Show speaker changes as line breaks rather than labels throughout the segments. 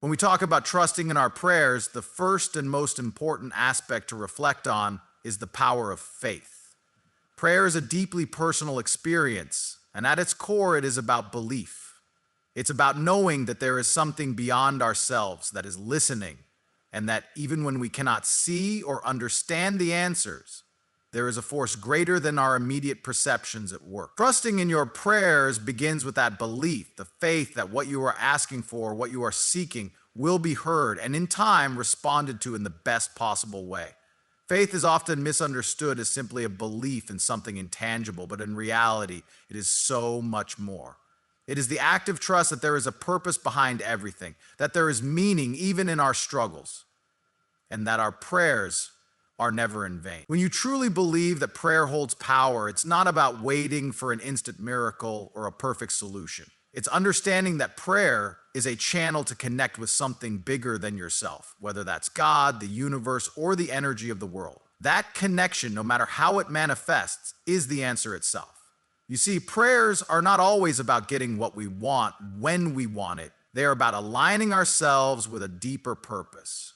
When we talk about trusting in our prayers, the first and most important aspect to reflect on is the power of faith. Prayer is a deeply personal experience, and at its core, it is about belief. It's about knowing that there is something beyond ourselves that is listening, and that even when we cannot see or understand the answers, there is a force greater than our immediate perceptions at work. Trusting in your prayers begins with that belief, the faith that what you are asking for, what you are seeking, will be heard and in time responded to in the best possible way. Faith is often misunderstood as simply a belief in something intangible, but in reality, it is so much more. It is the active trust that there is a purpose behind everything, that there is meaning even in our struggles, and that our prayers are never in vain. When you truly believe that prayer holds power, it's not about waiting for an instant miracle or a perfect solution. It's understanding that prayer is a channel to connect with something bigger than yourself, whether that's God, the universe, or the energy of the world. That connection, no matter how it manifests, is the answer itself. You see, prayers are not always about getting what we want when we want it. They are about aligning ourselves with a deeper purpose.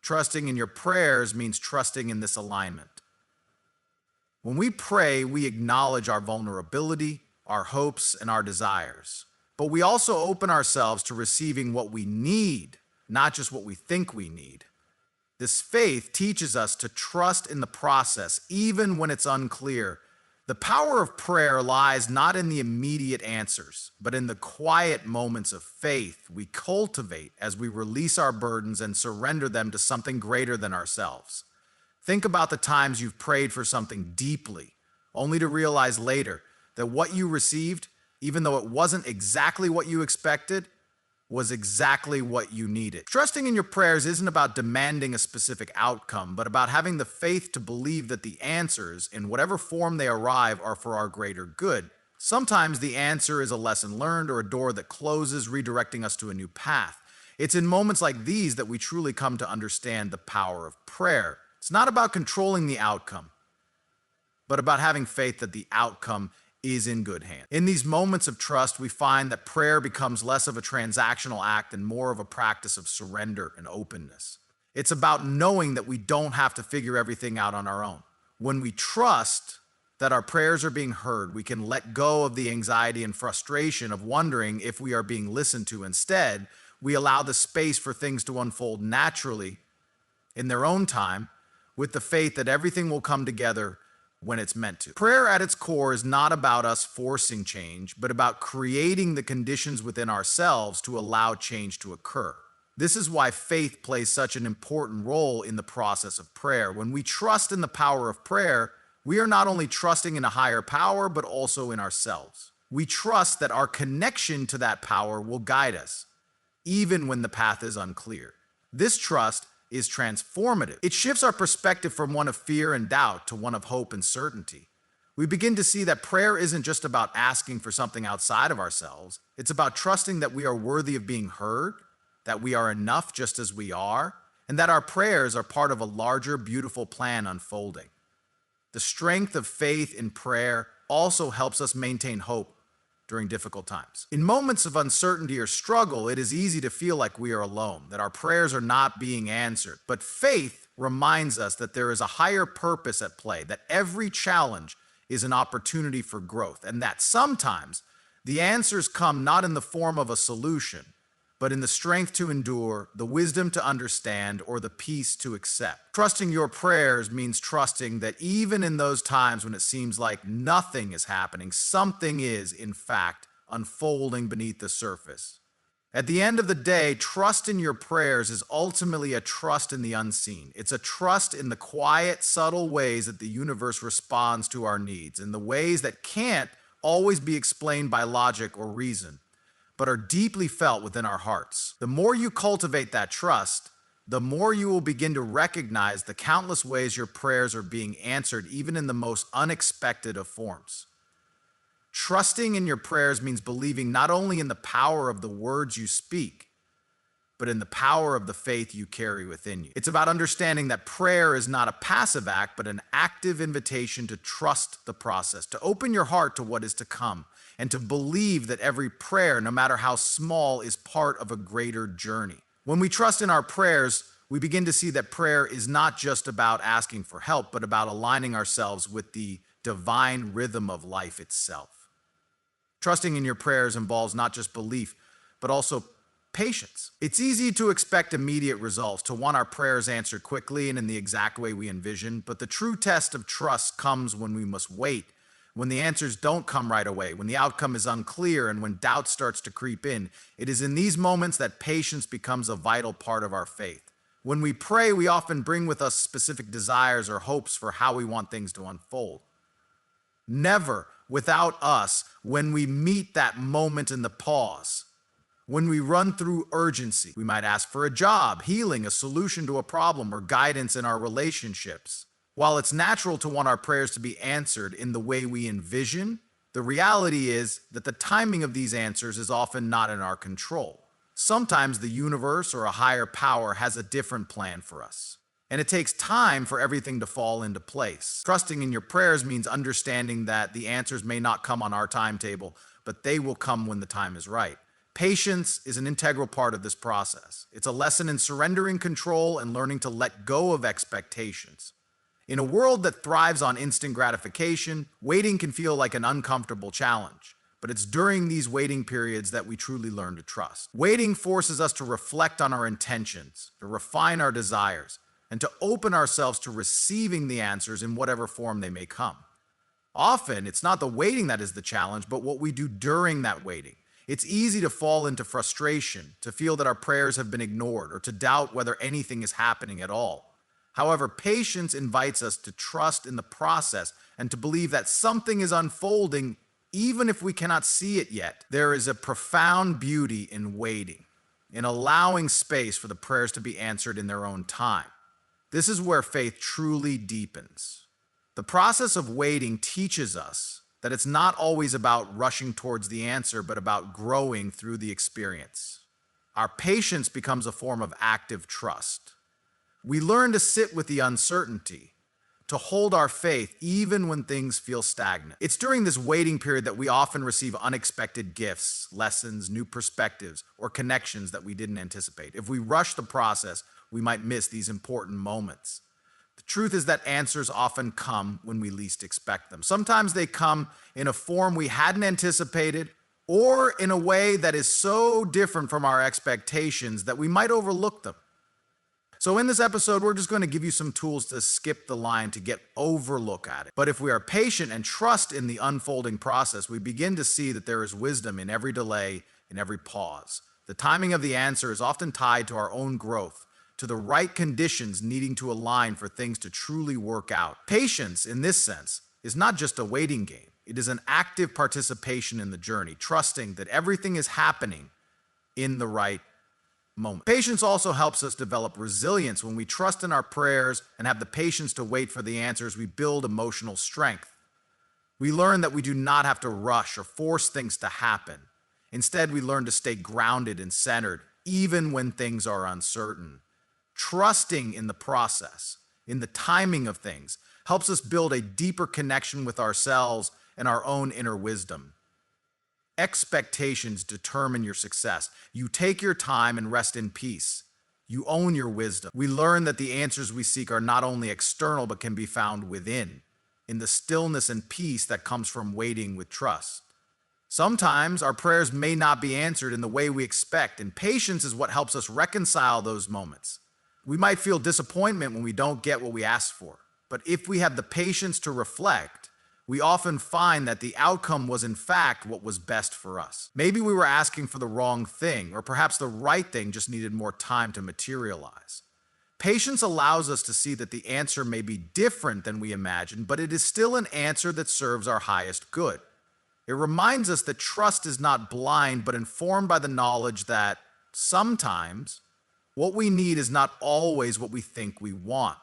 Trusting in your prayers means trusting in this alignment. When we pray, we acknowledge our vulnerability, our hopes, and our desires. But we also open ourselves to receiving what we need, not just what we think we need. This faith teaches us to trust in the process, even when it's unclear. The power of prayer lies not in the immediate answers, but in the quiet moments of faith we cultivate as we release our burdens and surrender them to something greater than ourselves. Think about the times you've prayed for something deeply, only to realize later that what you received, even though it wasn't exactly what you expected, was exactly what you needed. Trusting in your prayers isn't about demanding a specific outcome, but about having the faith to believe that the answers, in whatever form they arrive, are for our greater good. Sometimes the answer is a lesson learned or a door that closes, redirecting us to a new path. It's in moments like these that we truly come to understand the power of prayer. It's not about controlling the outcome, but about having faith that the outcome is in good hands. In these moments of trust, we find that prayer becomes less of a transactional act and more of a practice of surrender and openness. It's about knowing that we don't have to figure everything out on our own. When we trust that our prayers are being heard, we can let go of the anxiety and frustration of wondering if we are being listened to. Instead, we allow the space for things to unfold naturally in their own time, with the faith that everything will come together when it's meant to. Prayer at its core is not about us forcing change, but about creating the conditions within ourselves to allow change to occur. This is why faith plays such an important role in the process of prayer. When we trust in the power of prayer, we are not only trusting in a higher power, but also in ourselves. We trust that our connection to that power will guide us, even when the path is unclear. This trust is transformative. It shifts our perspective from one of fear and doubt to one of hope and certainty. We begin to see that prayer isn't just about asking for something outside of ourselves. It's about trusting that we are worthy of being heard, that we are enough just as we are, and that our prayers are part of a larger, beautiful plan unfolding. The strength of faith in prayer also helps us maintain hope during difficult times. In moments of uncertainty or struggle, it is easy to feel like we are alone, that our prayers are not being answered. But faith reminds us that there is a higher purpose at play, that every challenge is an opportunity for growth, and that sometimes the answers come not in the form of a solution, but in the strength to endure, the wisdom to understand, or the peace to accept. Trusting your prayers means trusting that even in those times when it seems like nothing is happening, something is, in fact, unfolding beneath the surface. At the end of the day, trust in your prayers is ultimately a trust in the unseen. It's a trust in the quiet, subtle ways that the universe responds to our needs, in the ways that can't always be explained by logic or reason, but are deeply felt within our hearts. The more you cultivate that trust, the more you will begin to recognize the countless ways your prayers are being answered, even in the most unexpected of forms. Trusting in your prayers means believing not only in the power of the words you speak, but in the power of the faith you carry within you. It's about understanding that prayer is not a passive act, but an active invitation to trust the process, to open your heart to what is to come, and to believe that every prayer, no matter how small, is part of a greater journey. When we trust in our prayers, we begin to see that prayer is not just about asking for help, but about aligning ourselves with the divine rhythm of life itself. Trusting in your prayers involves not just belief, but also patience. It's easy to expect immediate results, to want our prayers answered quickly and in the exact way we envision, but the true test of trust comes when we must wait, when the answers don't come right away, when the outcome is unclear, and when doubt starts to creep in. It is in these moments that patience becomes a vital part of our faith. When we pray, we often bring with us specific desires or hopes for how we want things to unfold. Never without us, when we meet that moment in the pause, when we run through urgency, we might ask for a job, healing, a solution to a problem, or guidance in our relationships. While it's natural to want our prayers to be answered in the way we envision, the reality is that the timing of these answers is often not in our control. Sometimes the universe or a higher power has a different plan for us, and it takes time for everything to fall into place. Trusting in your prayers means understanding that the answers may not come on our timetable, but they will come when the time is right. Patience is an integral part of this process. It's a lesson in surrendering control and learning to let go of expectations. In a world that thrives on instant gratification, waiting can feel like an uncomfortable challenge, but it's during these waiting periods that we truly learn to trust. Waiting forces us to reflect on our intentions, to refine our desires, and to open ourselves to receiving the answers in whatever form they may come. Often, it's not the waiting that is the challenge, but what we do during that waiting. It's easy to fall into frustration, to feel that our prayers have been ignored, or to doubt whether anything is happening at all. However, patience invites us to trust in the process and to believe that something is unfolding even if we cannot see it yet. There is a profound beauty in waiting, in allowing space for the prayers to be answered in their own time. This is where faith truly deepens. The process of waiting teaches us that it's not always about rushing towards the answer, but about growing through the experience. Our patience becomes a form of active trust. We learn to sit with the uncertainty, to hold our faith even when things feel stagnant. It's during this waiting period that we often receive unexpected gifts, lessons, new perspectives, or connections that we didn't anticipate. If we rush the process, we might miss these important moments. The truth is that answers often come when we least expect them. Sometimes they come in a form we hadn't anticipated, or in a way that is so different from our expectations that we might overlook them. So in this episode, we're just going to give you some tools to skip the line, to get overlook at it. But if we are patient and trust in the unfolding process, we begin to see that there is wisdom in every delay, in every pause. The timing of the answer is often tied to our own growth, to the right conditions needing to align for things to truly work out. Patience, in this sense, is not just a waiting game. It is an active participation in the journey, trusting that everything is happening in the right moment. Patience also helps us develop resilience. When we trust in our prayers and have the patience to wait for the answers, we build emotional strength. We learn that we do not have to rush or force things to happen. Instead, we learn to stay grounded and centered, even when things are uncertain. Trusting in the process, in the timing of things, helps us build a deeper connection with ourselves and our own inner wisdom. Expectations determine your success. You take your time and rest in peace. You own your wisdom. We learn that the answers we seek are not only external, but can be found within, in the stillness and peace that comes from waiting with trust. Sometimes our prayers may not be answered in the way we expect, and patience is what helps us reconcile those moments. We might feel disappointment when we don't get what we asked for, but if we have the patience to reflect, we often find that the outcome was in fact what was best for us. Maybe we were asking for the wrong thing, or perhaps the right thing just needed more time to materialize. Patience allows us to see that the answer may be different than we imagined, but it is still an answer that serves our highest good. It reminds us that trust is not blind, but informed by the knowledge that sometimes what we need is not always what we think we want.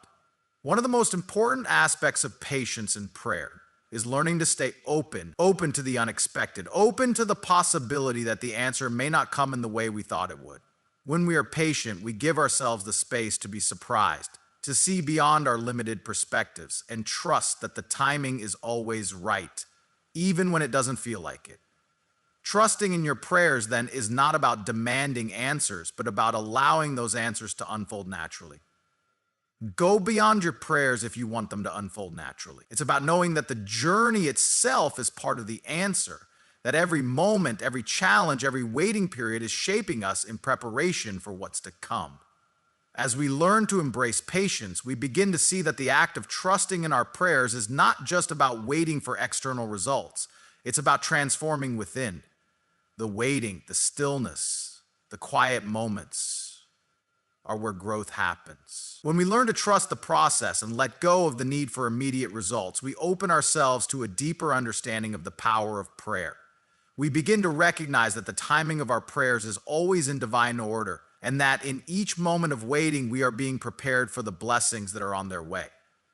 One of the most important aspects of patience in prayer is learning to stay open to the unexpected, open to the possibility that the answer may not come in the way we thought it would. When we are patient, we give ourselves the space to be surprised, to see beyond our limited perspectives, and trust that the timing is always right, even when it doesn't feel like it. Trusting in your prayers, then, is not about demanding answers, but about allowing those answers to unfold naturally. Go beyond your prayers if you want them to unfold naturally. It's about knowing that the journey itself is part of the answer, that every moment, every challenge, every waiting period is shaping us in preparation for what's to come. As we learn to embrace patience, we begin to see that the act of trusting in our prayers is not just about waiting for external results. It's about transforming within. The waiting, the stillness, the quiet moments are where growth happens. When we learn to trust the process and let go of the need for immediate results, we open ourselves to a deeper understanding of the power of prayer. We begin to recognize that the timing of our prayers is always in divine order, and that in each moment of waiting, we are being prepared for the blessings that are on their way.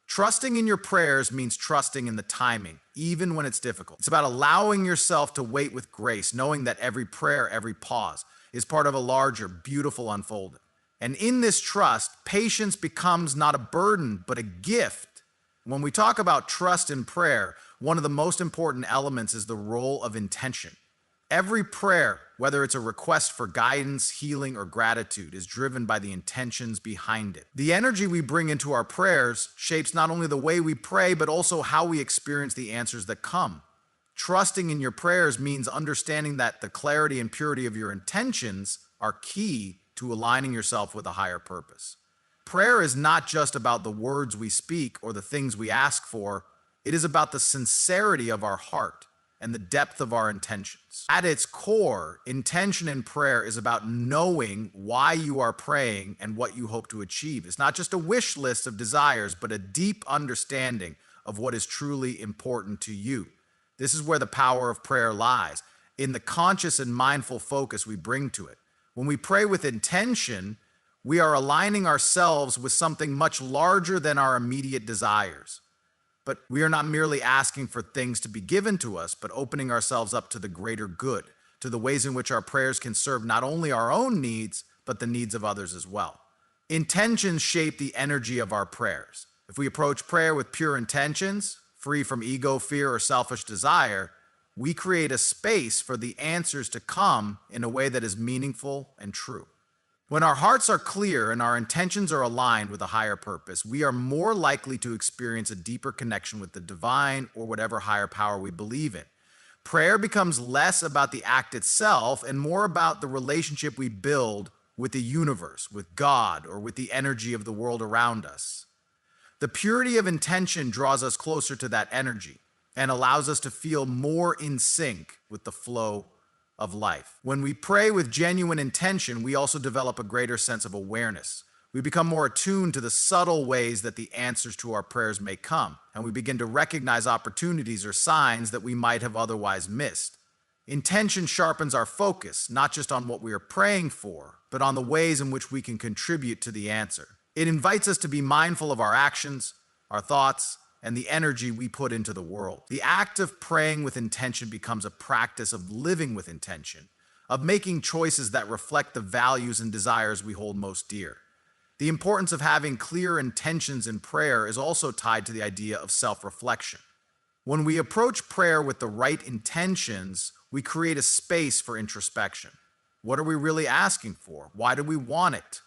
Trusting in your prayers means trusting in the timing, even when it's difficult. It's about allowing yourself to wait with grace, knowing that every prayer, every pause, is part of a larger, beautiful unfolding. And in this trust, patience becomes not a burden, but a gift. When we talk about trust in prayer, one of the most important elements is the role of intention. Every prayer, whether it's a request for guidance, healing, or gratitude, is driven by the intentions behind it. The energy we bring into our prayers shapes not only the way we pray, but also how we experience the answers that come. Trusting in your prayers means understanding that the clarity and purity of your intentions are key to aligning yourself with a higher purpose. Prayer is not just about the words we speak or the things we ask for. It is about the sincerity of our heart and the depth of our intentions. At its core, intention in prayer is about knowing why you are praying and what you hope to achieve. It's not just a wish list of desires, but a deep understanding of what is truly important to you. This is where the power of prayer lies, in the conscious and mindful focus we bring to it. When we pray with intention, we are aligning ourselves with something much larger than our immediate desires. But we are not merely asking for things to be given to us, but opening ourselves up to the greater good, to the ways in which our prayers can serve not only our own needs, but the needs of others as well. Intentions shape the energy of our prayers. If we approach prayer with pure intentions, free from ego, fear, or selfish desire, we create a space for the answers to come in a way that is meaningful and true. When our hearts are clear and our intentions are aligned with a higher purpose, we are more likely to experience a deeper connection with the divine or whatever higher power we believe in. Prayer becomes less about the act itself and more about the relationship we build with the universe, with God, or with the energy of the world around us. The purity of intention draws us closer to that energy and allows us to feel more in sync with the flow of life. When we pray with genuine intention, we also develop a greater sense of awareness. We become more attuned to the subtle ways that the answers to our prayers may come, and we begin to recognize opportunities or signs that we might have otherwise missed. Intention sharpens our focus, not just on what we are praying for, but on the ways in which we can contribute to the answer. It invites us to be mindful of our actions, our thoughts, and the energy we put into the world. The act of praying with intention becomes a practice of living with intention, of making choices that reflect the values and desires we hold most dear. The importance of having clear intentions in prayer is also tied to the idea of self-reflection. When we approach prayer with the right intentions, we create a space for introspection. What are we really asking for? Why do we want it?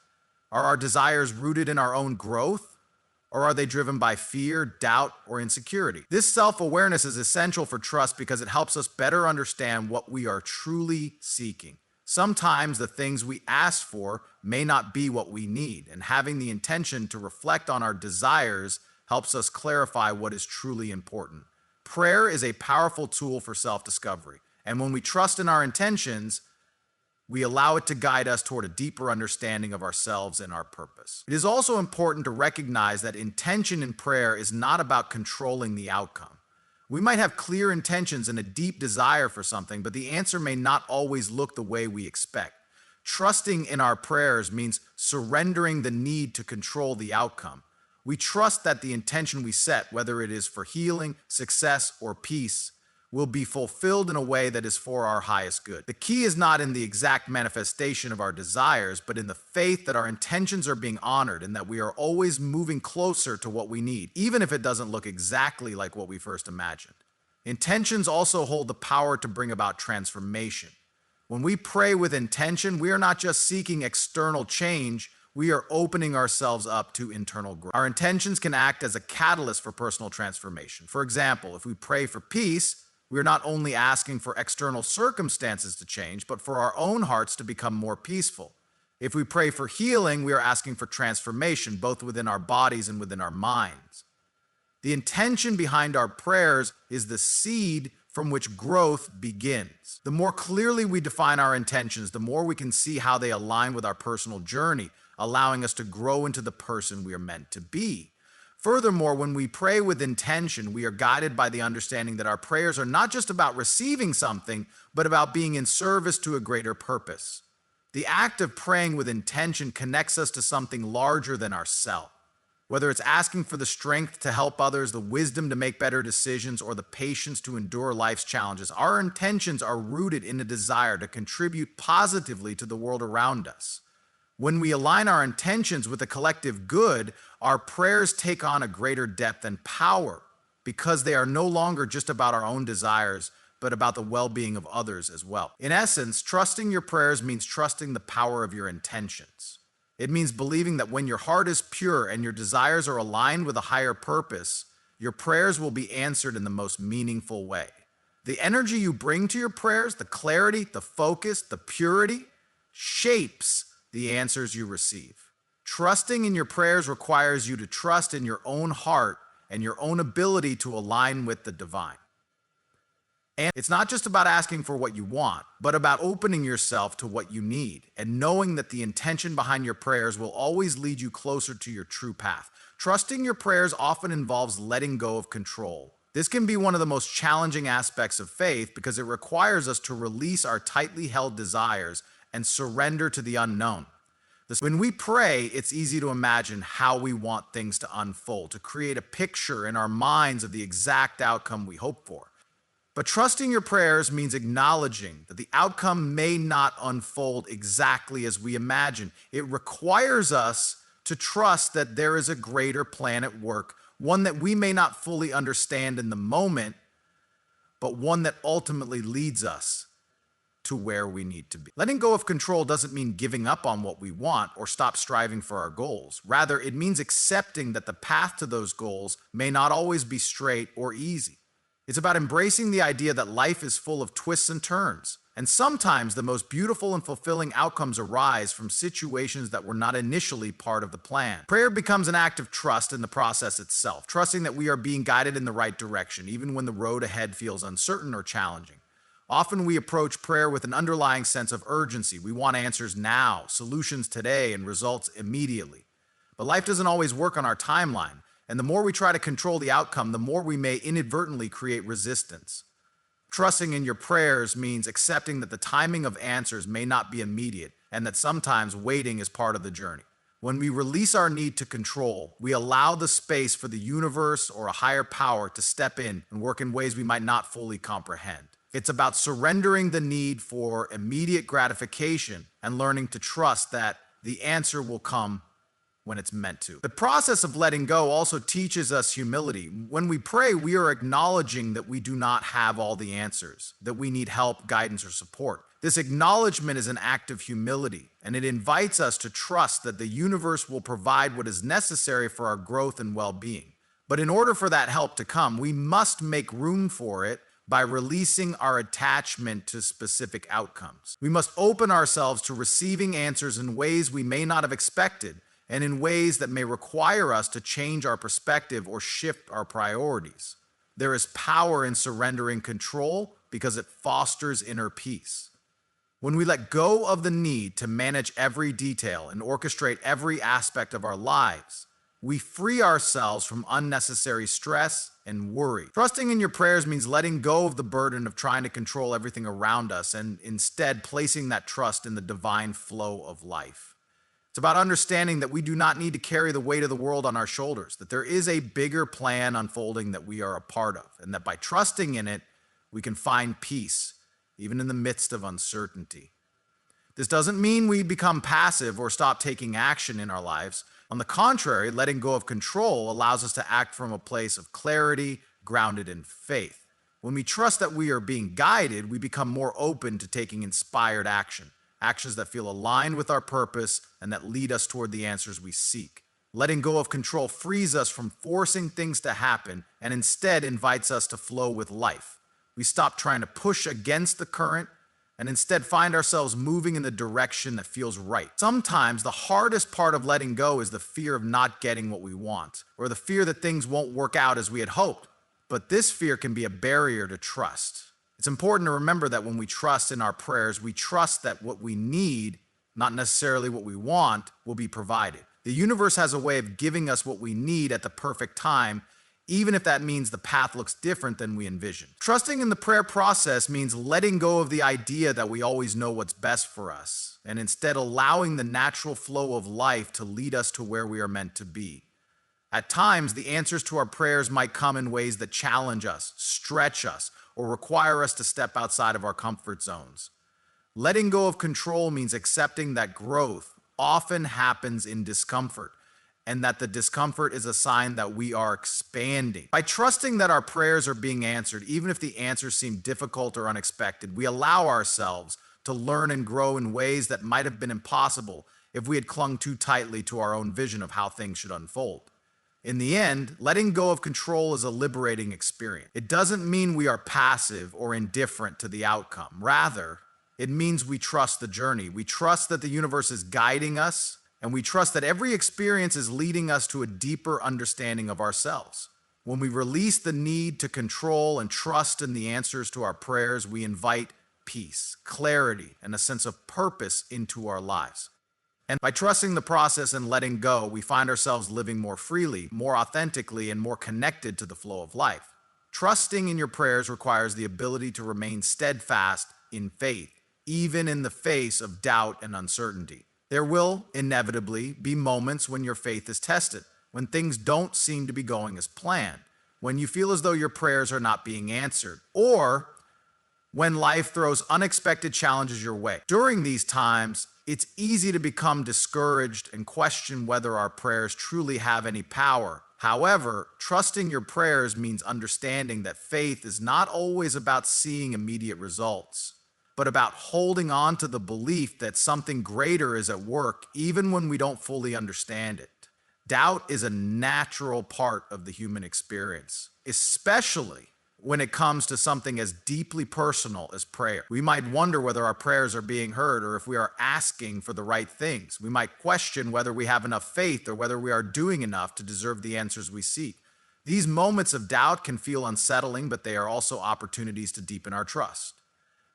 Are our desires rooted in our own growth? Or are they driven by fear, doubt, or insecurity? This self-awareness is essential for trust because it helps us better understand what we are truly seeking. Sometimes the things we ask for may not be what we need, and having the intention to reflect on our desires helps us clarify what is truly important. Prayer is a powerful tool for self-discovery, and when we trust in our intentions, we allow it to guide us toward a deeper understanding of ourselves and our purpose. It is also important to recognize that intention in prayer is not about controlling the outcome. We might have clear intentions and a deep desire for something, but the answer may not always look the way we expect. Trusting in our prayers means surrendering the need to control the outcome. We trust that the intention we set, whether it is for healing, success, or peace, will be fulfilled in a way that is for our highest good. The key is not in the exact manifestation of our desires, but in the faith that our intentions are being honored and that we are always moving closer to what we need, even if it doesn't look exactly like what we first imagined. Intentions also hold the power to bring about transformation. When we pray with intention, we are not just seeking external change, we are opening ourselves up to internal growth. Our intentions can act as a catalyst for personal transformation. For example, if we pray for peace, we are not only asking for external circumstances to change, but for our own hearts to become more peaceful. If we pray for healing, we are asking for transformation, both within our bodies and within our minds. The intention behind our prayers is the seed from which growth begins. The more clearly we define our intentions, the more we can see how they align with our personal journey, allowing us to grow into the person we are meant to be. Furthermore, when we pray with intention, we are guided by the understanding that our prayers are not just about receiving something, but about being in service to a greater purpose. The act of praying with intention connects us to something larger than ourselves. Whether it's asking for the strength to help others, the wisdom to make better decisions, or the patience to endure life's challenges, our intentions are rooted in a desire to contribute positively to the world around us. When we align our intentions with the collective good, our prayers take on a greater depth and power because they are no longer just about our own desires, but about the well-being of others as well. In essence, trusting your prayers means trusting the power of your intentions. It means believing that when your heart is pure and your desires are aligned with a higher purpose, your prayers will be answered in the most meaningful way. The energy you bring to your prayers, the clarity, the focus, the purity, shapes the answers you receive. Trusting in your prayers requires you to trust in your own heart and your own ability to align with the divine. And it's not just about asking for what you want, but about opening yourself to what you need and knowing that the intention behind your prayers will always lead you closer to your true path. Trusting your prayers often involves letting go of control. This can be one of the most challenging aspects of faith because it requires us to release our tightly held desires and surrender to the unknown. When we pray, it's easy to imagine how we want things to unfold, to create a picture in our minds of the exact outcome we hope for. But trusting your prayers means acknowledging that the outcome may not unfold exactly as we imagine. It requires us to trust that there is a greater plan at work, one that we may not fully understand in the moment, but one that ultimately leads us to where we need to be. Letting go of control doesn't mean giving up on what we want or stop striving for our goals. Rather, it means accepting that the path to those goals may not always be straight or easy. It's about embracing the idea that life is full of twists and turns, and sometimes the most beautiful and fulfilling outcomes arise from situations that were not initially part of the plan. Prayer becomes an act of trust in the process itself, trusting that we are being guided in the right direction, even when the road ahead feels uncertain or challenging. Often we approach prayer with an underlying sense of urgency. We want answers now, solutions today, and results immediately. But life doesn't always work on our timeline, and the more we try to control the outcome, the more we may inadvertently create resistance. Trusting in your prayers means accepting that the timing of answers may not be immediate, and that sometimes waiting is part of the journey. When we release our need to control, we allow the space for the universe or a higher power to step in and work in ways we might not fully comprehend. It's about surrendering the need for immediate gratification and learning to trust that the answer will come when it's meant to. The process of letting go also teaches us humility. When we pray, we are acknowledging that we do not have all the answers, that we need help, guidance, or support. This acknowledgement is an act of humility, and it invites us to trust that the universe will provide what is necessary for our growth and well-being. But in order for that help to come, we must make room for it by releasing our attachment to specific outcomes. We must open ourselves to receiving answers in ways we may not have expected, and in ways that may require us to change our perspective or shift our priorities. There is power in surrendering control because it fosters inner peace. When we let go of the need to manage every detail and orchestrate every aspect of our lives, we free ourselves from unnecessary stress and worry. Trusting in your prayers means letting go of the burden of trying to control everything around us and instead placing that trust in the divine flow of life. It's about understanding that we do not need to carry the weight of the world on our shoulders, that there is a bigger plan unfolding that we are a part of, and that by trusting in it, we can find peace, even in the midst of uncertainty. This doesn't mean we become passive or stop taking action in our lives. On the contrary, letting go of control allows us to act from a place of clarity, grounded in faith. When we trust that we are being guided, we become more open to taking inspired action, actions that feel aligned with our purpose and that lead us toward the answers we seek. Letting go of control frees us from forcing things to happen and instead invites us to flow with life. We stop trying to push against the current and instead find ourselves moving in the direction that feels right. Sometimes the hardest part of letting go is the fear of not getting what we want, or the fear that things won't work out as we had hoped. But this fear can be a barrier to trust. It's important to remember that when we trust in our prayers, we trust that what we need, not necessarily what we want, will be provided. The universe has a way of giving us what we need at the perfect time, even if that means the path looks different than we envision. Trusting in the prayer process means letting go of the idea that we always know what's best for us, and instead allowing the natural flow of life to lead us to where we are meant to be. At times, the answers to our prayers might come in ways that challenge us, stretch us, or require us to step outside of our comfort zones. Letting go of control means accepting that growth often happens in discomfort, and that the discomfort is a sign that we are expanding. By trusting that our prayers are being answered, even if the answers seem difficult or unexpected, we allow ourselves to learn and grow in ways that might have been impossible if we had clung too tightly to our own vision of how things should unfold. In the end, letting go of control is a liberating experience. It doesn't mean we are passive or indifferent to the outcome. Rather, it means we trust the journey. We trust that the universe is guiding us, and we trust that every experience is leading us to a deeper understanding of ourselves. When we release the need to control and trust in the answers to our prayers, we invite peace, clarity, and a sense of purpose into our lives. And by trusting the process and letting go, we find ourselves living more freely, more authentically, and more connected to the flow of life. Trusting in your prayers requires the ability to remain steadfast in faith, even in the face of doubt and uncertainty. There will inevitably be moments when your faith is tested, when things don't seem to be going as planned, when you feel as though your prayers are not being answered, or when life throws unexpected challenges your way. During these times, it's easy to become discouraged and question whether our prayers truly have any power. However, trusting your prayers means understanding that faith is not always about seeing immediate results, but about holding on to the belief that something greater is at work even when we don't fully understand it. Doubt is a natural part of the human experience, especially when it comes to something as deeply personal as prayer. We might wonder whether our prayers are being heard or if we are asking for the right things. We might question whether we have enough faith or whether we are doing enough to deserve the answers we seek. These moments of doubt can feel unsettling, but they are also opportunities to deepen our trust.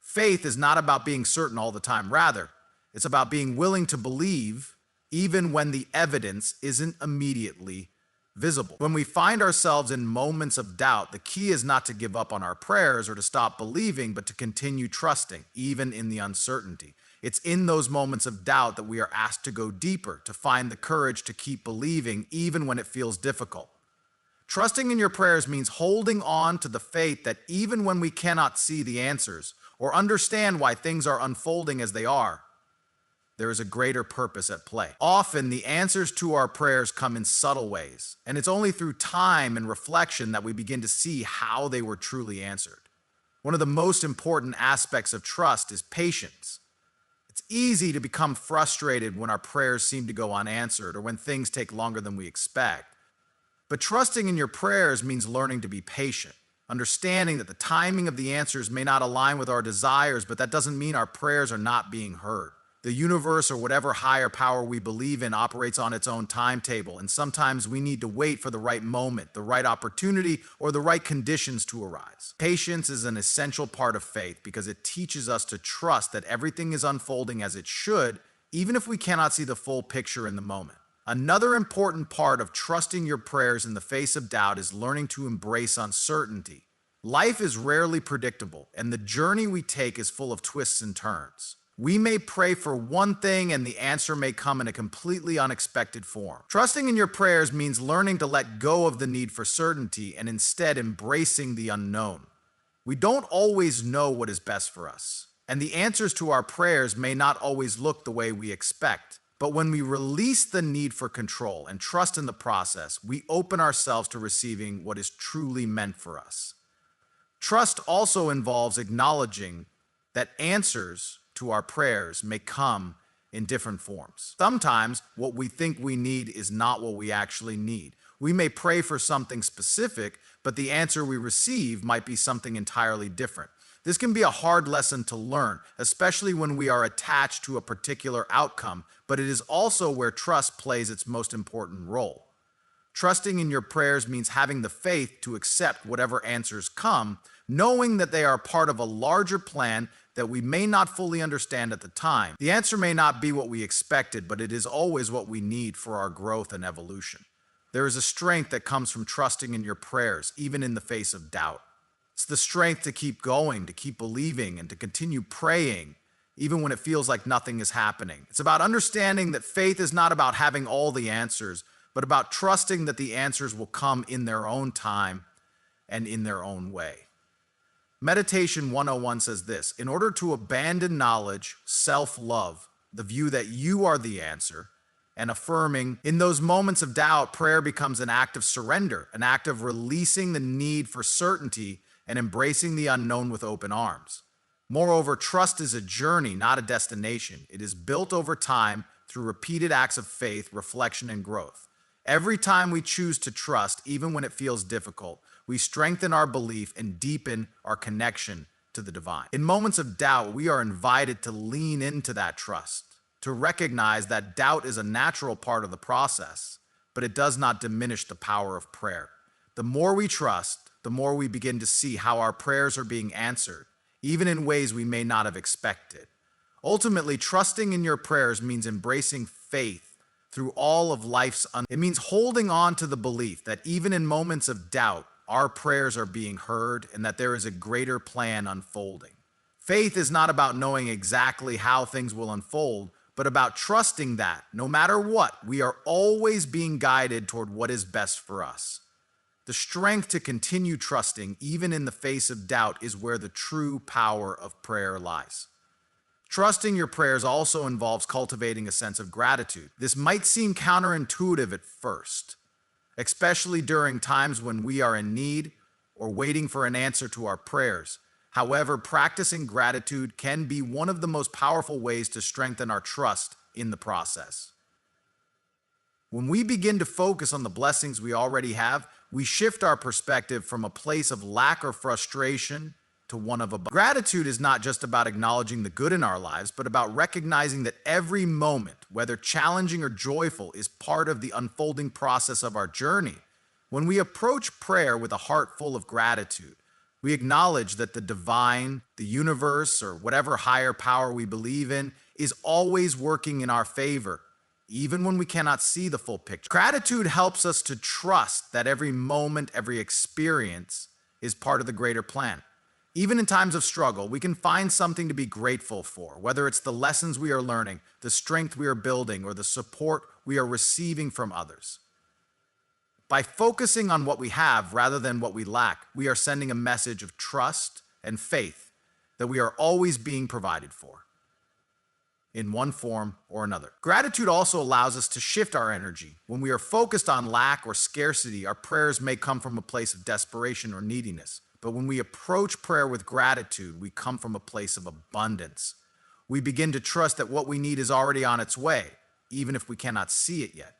Faith is not about being certain all the time. Rather, it's about being willing to believe even when the evidence isn't immediately visible. When we find ourselves in moments of doubt, the key is not to give up on our prayers or to stop believing, but to continue trusting, even in the uncertainty. It's in those moments of doubt that we are asked to go deeper, to find the courage to keep believing, even when it feels difficult. Trusting in your prayers means holding on to the faith that even when we cannot see the answers or understand why things are unfolding as they are, there is a greater purpose at play. Often, the answers to our prayers come in subtle ways, and it's only through time and reflection that we begin to see how they were truly answered. One of the most important aspects of trust is patience. It's easy to become frustrated when our prayers seem to go unanswered or when things take longer than we expect. But trusting in your prayers means learning to be patient, understanding that the timing of the answers may not align with our desires, but that doesn't mean our prayers are not being heard. The universe, or whatever higher power we believe in, operates on its own timetable, and sometimes we need to wait for the right moment, the right opportunity, or the right conditions to arise. Patience is an essential part of faith because it teaches us to trust that everything is unfolding as it should, even if we cannot see the full picture in the moment. Another important part of trusting your prayers in the face of doubt is learning to embrace uncertainty. Life is rarely predictable, and the journey we take is full of twists and turns. We may pray for one thing and the answer may come in a completely unexpected form. Trusting in your prayers means learning to let go of the need for certainty and instead embracing the unknown. We don't always know what is best for us, and the answers to our prayers may not always look the way we expect. But when we release the need for control and trust in the process, we open ourselves to receiving what is truly meant for us. Trust also involves acknowledging that answers to our prayers may come in different forms. Sometimes what we think we need is not what we actually need. We may pray for something specific, but the answer we receive might be something entirely different. This can be a hard lesson to learn, especially when we are attached to a particular outcome, but it is also where trust plays its most important role. Trusting in your prayers means having the faith to accept whatever answers come, knowing that they are part of a larger plan that we may not fully understand at the time. The answer may not be what we expected, but it is always what we need for our growth and evolution. There is a strength that comes from trusting in your prayers, even in the face of doubt. It's the strength to keep going, to keep believing, and to continue praying, even when it feels like nothing is happening. It's about understanding that faith is not about having all the answers, but about trusting that the answers will come in their own time and in their own way. Meditation 101 says this: in order to abandon knowledge, self-love, the view that you are the answer, and affirming, in those moments of doubt, prayer becomes an act of surrender, an act of releasing the need for certainty and embracing the unknown with open arms. Moreover, trust is a journey, not a destination. It is built over time through repeated acts of faith, reflection, and growth. Every time we choose to trust, even when it feels difficult, we strengthen our belief and deepen our connection to the divine. In moments of doubt, we are invited to lean into that trust, to recognize that doubt is a natural part of the process, but it does not diminish the power of prayer. The more we trust, the more we begin to see how our prayers are being answered, even in ways we may not have expected. Ultimately, trusting in your prayers means embracing faith through all of life's it means holding on to the belief that even in moments of doubt, our prayers are being heard and that there is a greater plan unfolding. Faith is not about knowing exactly how things will unfold, but about trusting that, no matter what, we are always being guided toward what is best for us. The strength to continue trusting, even in the face of doubt, is where the true power of prayer lies. Trusting your prayers also involves cultivating a sense of gratitude. This might seem counterintuitive at first, especially during times when we are in need or waiting for an answer to our prayers. However, practicing gratitude can be one of the most powerful ways to strengthen our trust in the process. When we begin to focus on the blessings we already have, we shift our perspective from a place of lack or frustration to one of abundance. Gratitude is not just about acknowledging the good in our lives, but about recognizing that every moment, whether challenging or joyful, is part of the unfolding process of our journey. When we approach prayer with a heart full of gratitude, we acknowledge that the divine, the universe, or whatever higher power we believe in, is always working in our favor, even when we cannot see the full picture. Gratitude helps us to trust that every moment, every experience is part of the greater plan. Even in times of struggle, we can find something to be grateful for, whether it's the lessons we are learning, the strength we are building, or the support we are receiving from others. By focusing on what we have rather than what we lack, we are sending a message of trust and faith that we are always being provided for, in one form or another. Gratitude also allows us to shift our energy. When we are focused on lack or scarcity, our prayers may come from a place of desperation or neediness. But when we approach prayer with gratitude, we come from a place of abundance. We begin to trust that what we need is already on its way, even if we cannot see it yet.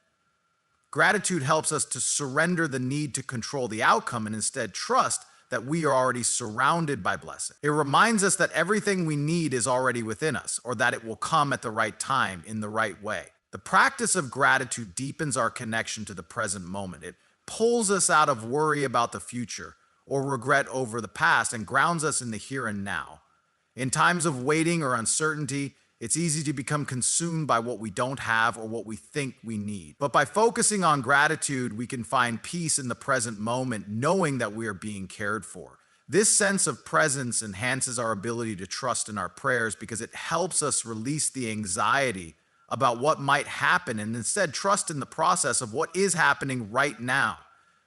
Gratitude helps us to surrender the need to control the outcome and instead trust that we are already surrounded by blessing. It reminds us that everything we need is already within us, or that it will come at the right time in the right way. The practice of gratitude deepens our connection to the present moment. It pulls us out of worry about the future or regret over the past and grounds us in the here and now. In times of waiting or uncertainty, it's easy to become consumed by what we don't have or what we think we need. But by focusing on gratitude, we can find peace in the present moment, knowing that we are being cared for. This sense of presence enhances our ability to trust in our prayers because it helps us release the anxiety about what might happen and instead trust in the process of what is happening right now.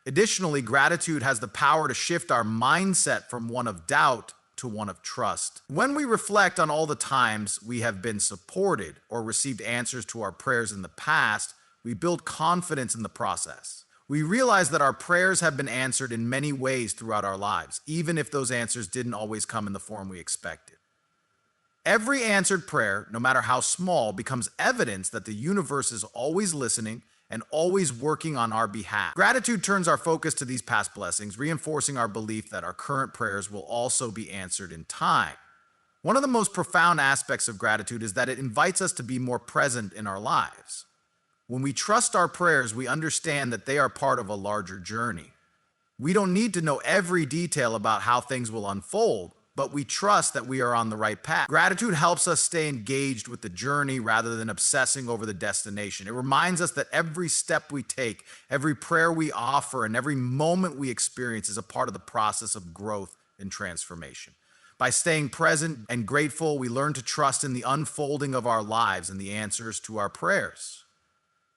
Additionally, gratitude has the power to shift our mindset from one of doubt to one of trust. When we reflect on all the times we have been supported or received answers to our prayers in the past, we build confidence in the process. We realize that our prayers have been answered in many ways throughout our lives, even if those answers didn't always come in the form we expected. Every answered prayer, no matter how small, becomes evidence that the universe is always listening and always working on our behalf. Gratitude turns our focus to these past blessings, reinforcing our belief that our current prayers will also be answered in time. One of the most profound aspects of gratitude is that it invites us to be more present in our lives. When we trust our prayers, we understand that they are part of a larger journey. We don't need to know every detail about how things will unfold, but we trust that we are on the right path. Gratitude helps us stay engaged with the journey rather than obsessing over the destination. It reminds us that every step we take, every prayer we offer, and every moment we experience is a part of the process of growth and transformation. By staying present and grateful, we learn to trust in the unfolding of our lives and the answers to our prayers.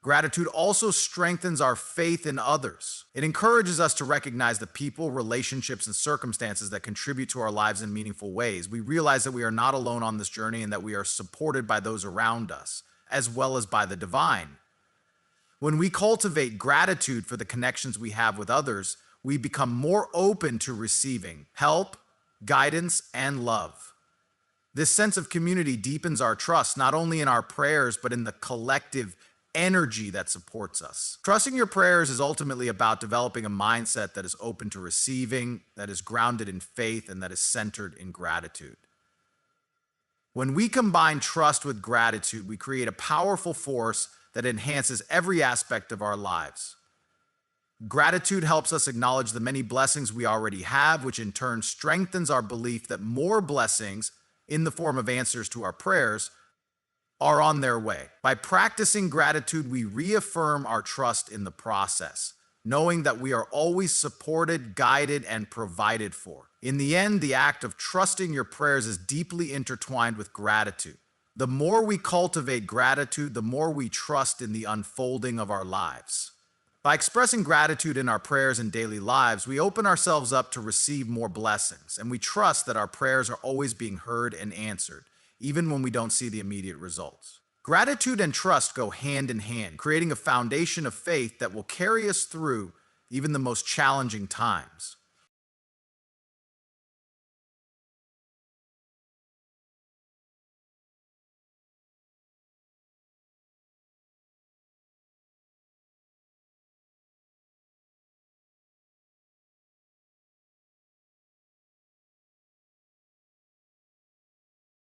Gratitude also strengthens our faith in others. It encourages us to recognize the people, relationships, and circumstances that contribute to our lives in meaningful ways. We realize that we are not alone on this journey and that we are supported by those around us, as well as by the divine. When we cultivate gratitude for the connections we have with others, we become more open to receiving help, guidance, and love. This sense of community deepens our trust, not only in our prayers, but in the collective energy that supports us. Trusting your prayers is ultimately about developing a mindset that is open to receiving, that is grounded in faith, and that is centered in gratitude. When we combine trust with gratitude, we create a powerful force that enhances every aspect of our lives. Gratitude helps us acknowledge the many blessings we already have, which in turn strengthens our belief that more blessings, in the form of answers to our prayers, are on their way. By practicing gratitude, we reaffirm our trust in the process, knowing that we are always supported, guided, and provided for. In the end, the act of trusting your prayers is deeply intertwined with gratitude. The more we cultivate gratitude, the more we trust in the unfolding of our lives. By expressing gratitude in our prayers and daily lives, we open ourselves up to receive more blessings, and we trust that our prayers are always being heard and answered, even when we don't see the immediate results. Gratitude and trust go hand in hand, creating a foundation of faith that will carry us through even the most challenging times.